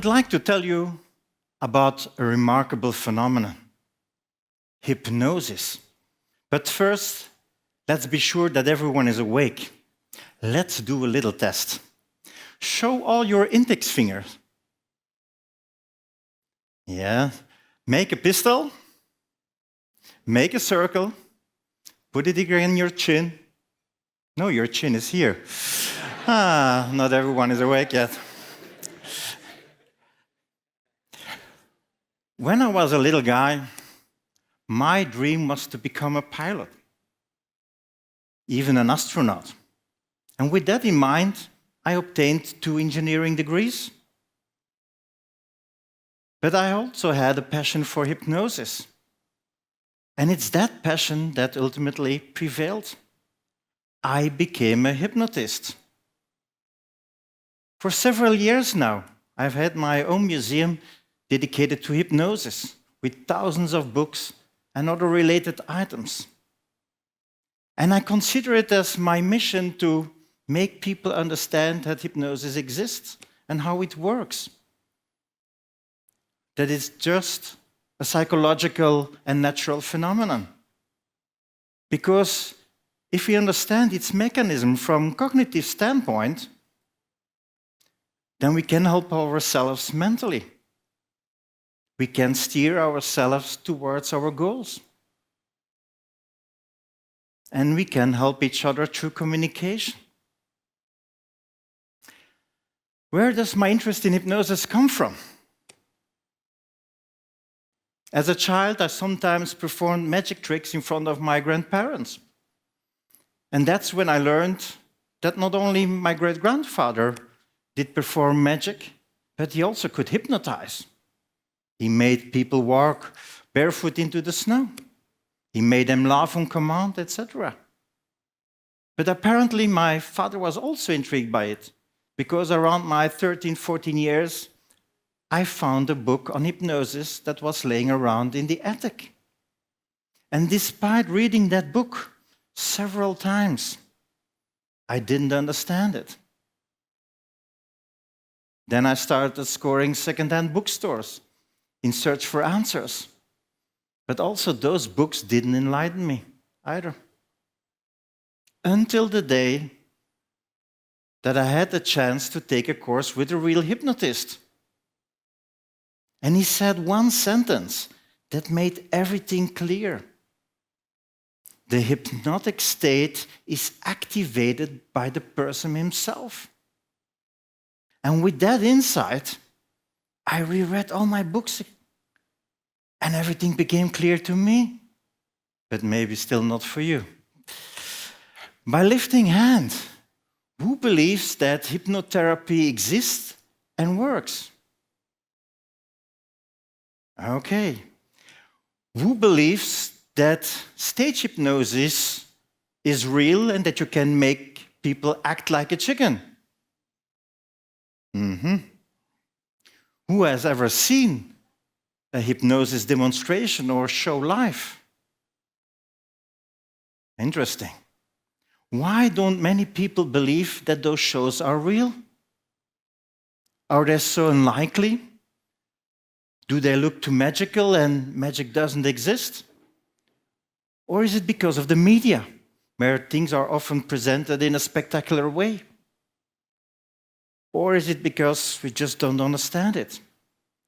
would like to tell you about a remarkable phenomenon, hypnosis. But first, let's be sure that everyone is awake. Let's do a little test. Show all your index fingers. Yeah. Make a pistol. Make a circle. Put it again in your chin. No, your chin is here. Not everyone is awake yet. When I was a little guy, my dream was to become a pilot, even an astronaut. And with that in mind, I obtained 2 engineering degrees. But I also had a passion for hypnosis. And it's that passion that ultimately prevailed. I became a hypnotist. For several years now, I've had my own museum dedicated to hypnosis, with thousands of books and other related items. And I consider it as my mission to make people understand that hypnosis exists and how it works. That it's just a psychological and natural phenomenon. Because if we understand its mechanism from a cognitive standpoint, then we can help ourselves mentally. We can steer ourselves towards our goals. And we can help each other through communication. Where does my interest in hypnosis come from? As a child, I sometimes performed magic tricks in front of my grandparents. And that's when I learned that not only my great-grandfather did perform magic, but he also could hypnotize. He made people walk barefoot into the snow. He made them laugh on command, etc. But apparently my father was also intrigued by it, because around my 13, 14 years, I found a book on hypnosis that was laying around in the attic. And despite reading that book several times, I didn't understand it. Then I started scouring second-hand bookstores in search for answers. But also those books didn't enlighten me either. Until the day that I had the chance to take a course with a real hypnotist. And he said one sentence that made everything clear. The hypnotic state is activated by the person himself. And with that insight, I reread all my books and everything became clear to me, but maybe still not for you. By lifting hand, who believes that hypnotherapy exists and works? Okay. Who believes that stage hypnosis is real and that you can make people act like a chicken? Who has ever seen a hypnosis demonstration or show live? Interesting. Why don't many people believe that those shows are real? Are they so unlikely? Do they look too magical and magic doesn't exist? Or is it because of the media, where things are often presented in a spectacular way? Or is it because we just don't understand it?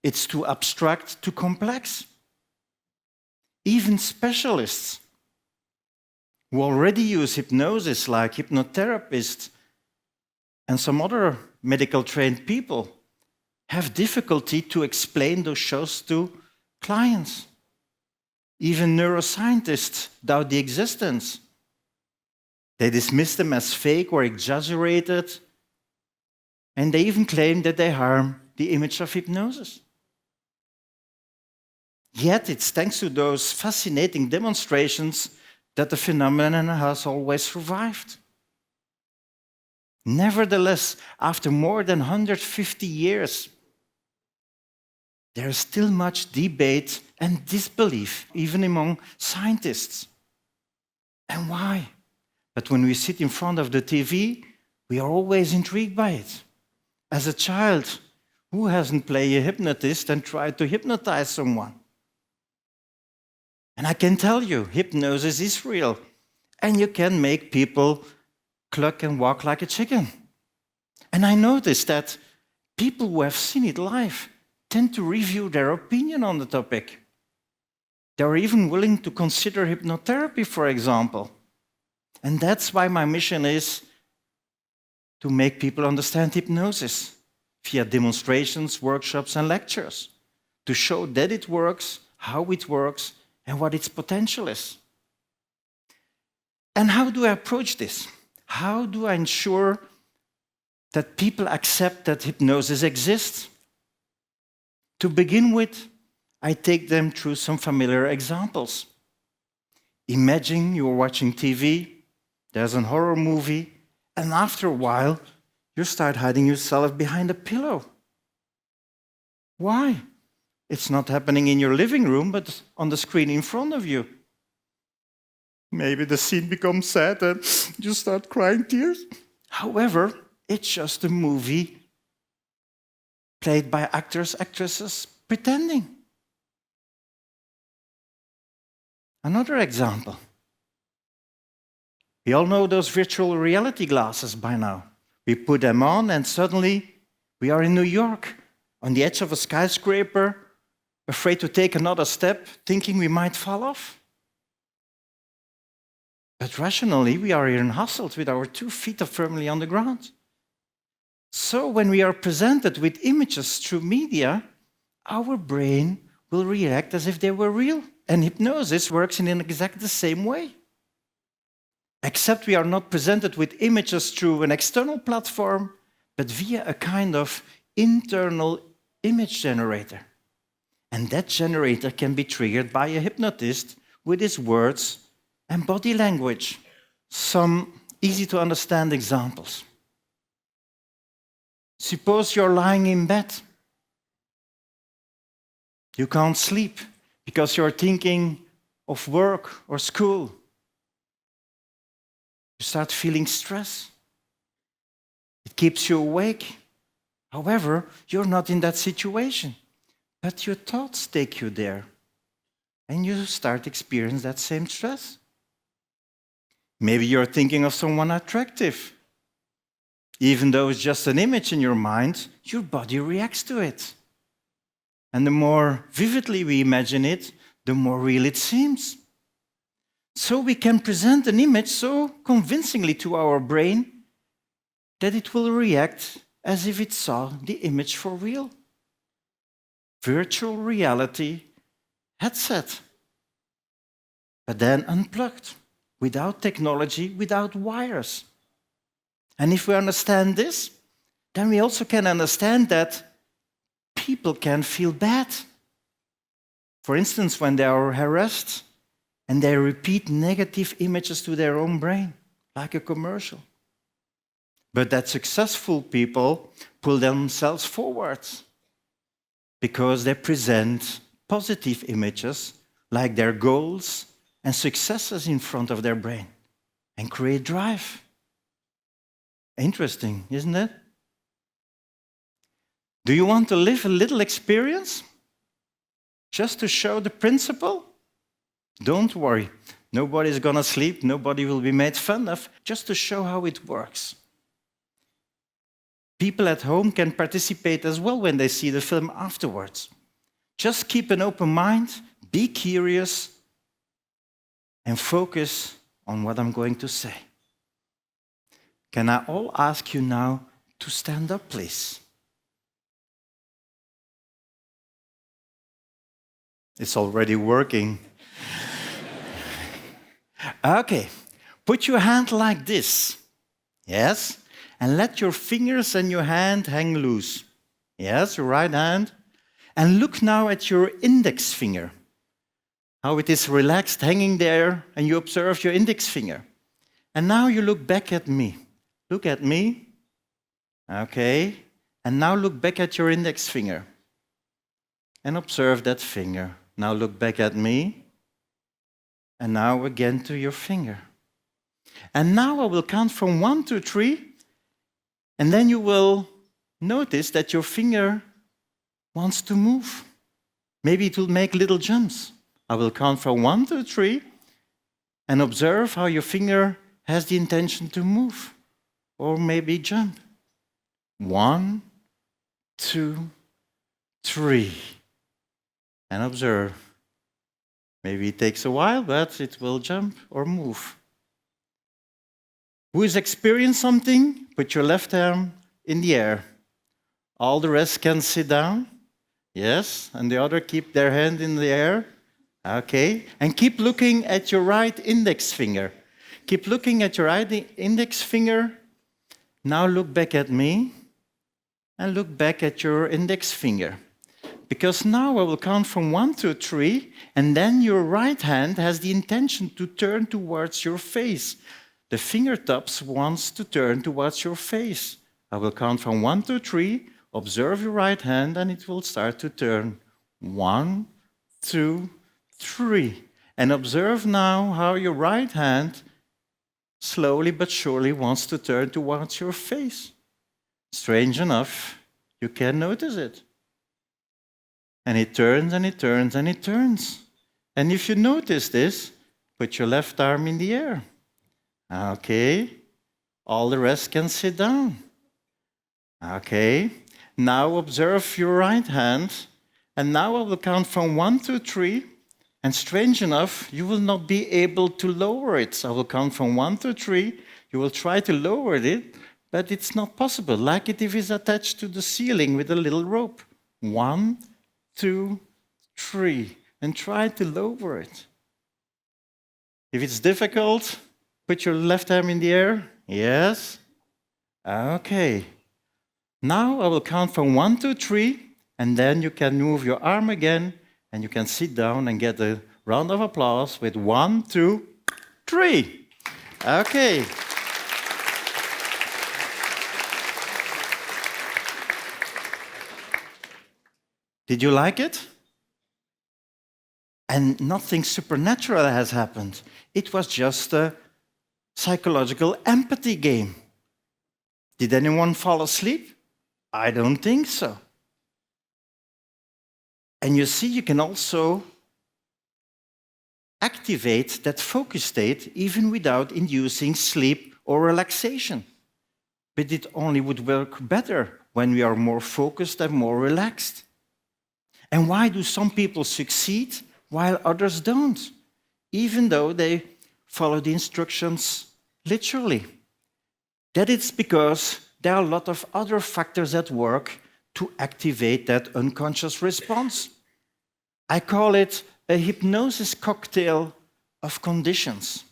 It's too abstract, too complex. Even specialists who already use hypnosis, like hypnotherapists and some other medical trained people, have difficulty to explain those shows to clients. Even neuroscientists doubt the existence. They dismiss them as fake or exaggerated, and they even claim that they harm the image of hypnosis. Yet it's thanks to those fascinating demonstrations that the phenomenon has always survived. Nevertheless, after more than 150 years, there is still much debate and disbelief, even among scientists. And why? But when we sit in front of the TV, we are always intrigued by it. As a child, Who hasn't played a hypnotist and tried to hypnotize someone? And I can tell you, hypnosis is real. And you can make people cluck and walk like a chicken. And I noticed that people who have seen it live tend to review their opinion on the topic. They're even willing to consider hypnotherapy, for example. And that's why my mission is to make people understand hypnosis via demonstrations, workshops, and lectures, to show that it works, how it works, and what its potential is. And how do I approach this? How do I ensure that people accept that hypnosis exists? To begin with, I take them through some familiar examples. Imagine you're watching TV, there's a horror movie, and after a while, you start hiding yourself behind a pillow. Why? It's not happening in your living room, but on the screen in front of you. Maybe the scene becomes sad and you start crying tears. However, it's just a movie played by actors, actresses, pretending. Another example. We all know those virtual reality glasses by now. We put them on and suddenly we are in New York, on the edge of a skyscraper, afraid to take another step, thinking we might fall off. But rationally, we are here in Hasselt with our 2 feet firmly on the ground. So when we are presented with images through media, our brain will react as if they were real. And hypnosis works in exactly the same way. Except we are not presented with images through an external platform, but via a kind of internal image generator. And that generator can be triggered by a hypnotist with his words and body language. Some easy to understand examples. Suppose you're lying in bed. You can't sleep because you're thinking of work or school. You start feeling stress. It keeps you awake. However, you're not in that situation, but your thoughts take you there, and you start experiencing that same stress. Maybe you're thinking of someone attractive. Even though it's just an image in your mind, your body reacts to it. And the more vividly we imagine it, the more real it seems. So we can present an image so convincingly to our brain that it will react as if it saw the image for real. Virtual reality headset, but then unplugged, without technology, without wires. And if we understand this, then we also can understand that people can feel bad. For instance, when they are harassed and they repeat negative images to their own brain, like a commercial. But that successful people pull themselves forward because they present positive images like their goals and successes in front of their brain and create drive. Interesting, isn't it? Do you want to live a little experience just to show the principle? Don't worry, nobody's gonna sleep, nobody will be made fun of, just to show how it works. People at home can participate as well when they see the film afterwards. Just keep an open mind, be curious, and focus on what I'm going to say. Can I all ask you now to stand up, please? It's already working. Okay, put your hand like this. Yes? And let your fingers and your hand hang loose. Yes, your right hand. And look now at your index finger. How it is relaxed, hanging there, and you observe your index finger. And now you look back at me. Look at me. Okay. And now look back at your index finger. And observe that finger. Now look back at me. And now again to your finger. And now I will count from 1 to 3. And then you will notice that your finger wants to move. Maybe it will make little jumps. I will count from 1 to 3 and observe how your finger has the intention to move or maybe jump. 1, 2, 3. And observe. Maybe it takes a while, but it will jump or move. Who has experienced something? Put your left arm in the air. All the rest can sit down. Yes. And the other keep their hand in the air. Okay. And keep looking at your right index finger. Keep looking at your right index finger. Now look back at me. And look back at your index finger. Because now I will count from 1 to 3, and then your right hand has the intention to turn towards your face. The fingertips wants to turn towards your face. I will count from 1 to 3, observe your right hand, and it will start to turn. 1, 2, 3. And observe now how your right hand slowly but surely wants to turn towards your face. Strange enough, you can notice it. And it turns and it turns and it turns. And if you notice this, put your left arm in the air. Okay. All the rest can sit down. Okay. Now observe your right hand. And now I will count from 1 to 3. And strange enough, you will not be able to lower it. I will count from 1 to 3. You will try to lower it, but it's not possible. Like it if it's attached to the ceiling with a little rope. 1, 2, 3, and try to lower it. If it's difficult, put your left arm in the air. Yes. Okay. Now I will count from 1 to 3, and then you can move your arm again, and you can sit down and get a round of applause with 1, 2, 3. Okay. Did you like it? And nothing supernatural has happened. It was just a psychological empathy game. Did anyone fall asleep? I don't think so. And you see, you can also activate that focus state even without inducing sleep or relaxation. But it only would work better when we are more focused and more relaxed. And why do some people succeed while others don't, even though they follow the instructions literally? That it's because there are a lot of other factors at work to activate that unconscious response. I call it a hypnosis cocktail of conditions.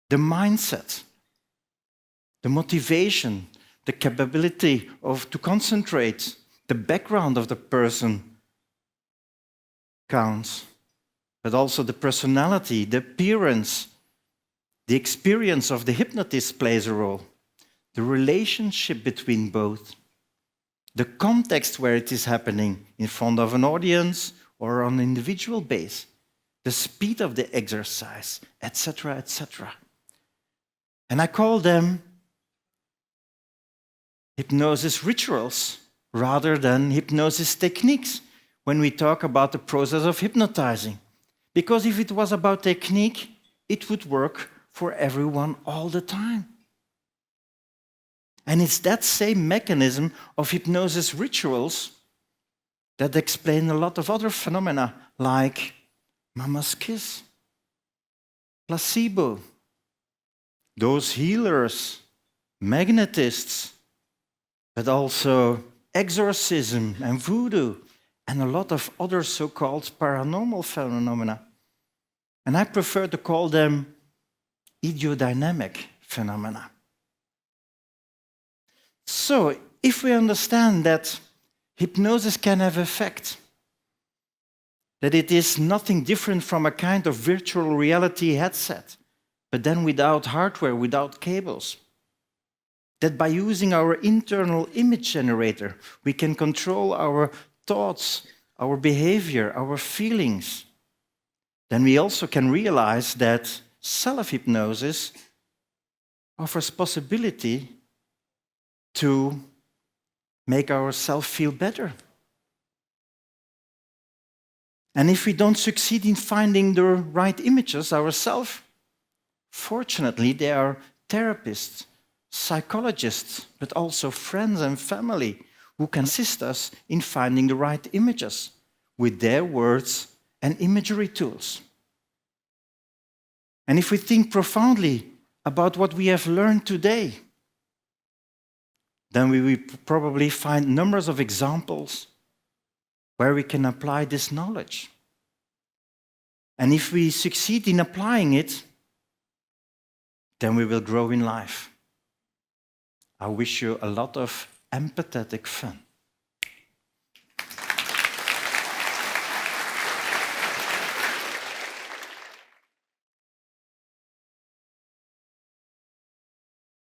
The mindset, the motivation, the capability to concentrate, the background of the person counts, but also the personality, the appearance, the experience of the hypnotist plays a role, the relationship between both, the context where it is happening, in front of an audience or on an individual base, the speed of the exercise, etc., etc. And I call them hypnosis rituals rather than hypnosis techniques when we talk about the process of hypnotizing. Because if it was about technique, it would work for everyone all the time. And it's that same mechanism of hypnosis rituals that explain a lot of other phenomena like mama's kiss, placebo, those healers, magnetists, but also exorcism and voodoo, and a lot of other so-called paranormal phenomena. And I prefer to call them ideodynamic phenomena. So, if we understand that hypnosis can have effect, that it is nothing different from a kind of virtual reality headset, but then without hardware, without cables, that by using our internal image generator, we can control our thoughts, our behavior, our feelings, then we also can realize that self-hypnosis offers possibility to make ourselves feel better, And if we don't succeed in finding the right images ourselves, fortunately, there are therapists, psychologists, but also friends and family who can assist us in finding the right images with their words and imagery tools. And if we think profoundly about what we have learned today, then we will probably find numbers of examples where we can apply this knowledge. And if we succeed in applying it, then we will grow in life. I wish you a lot of empathetic fun.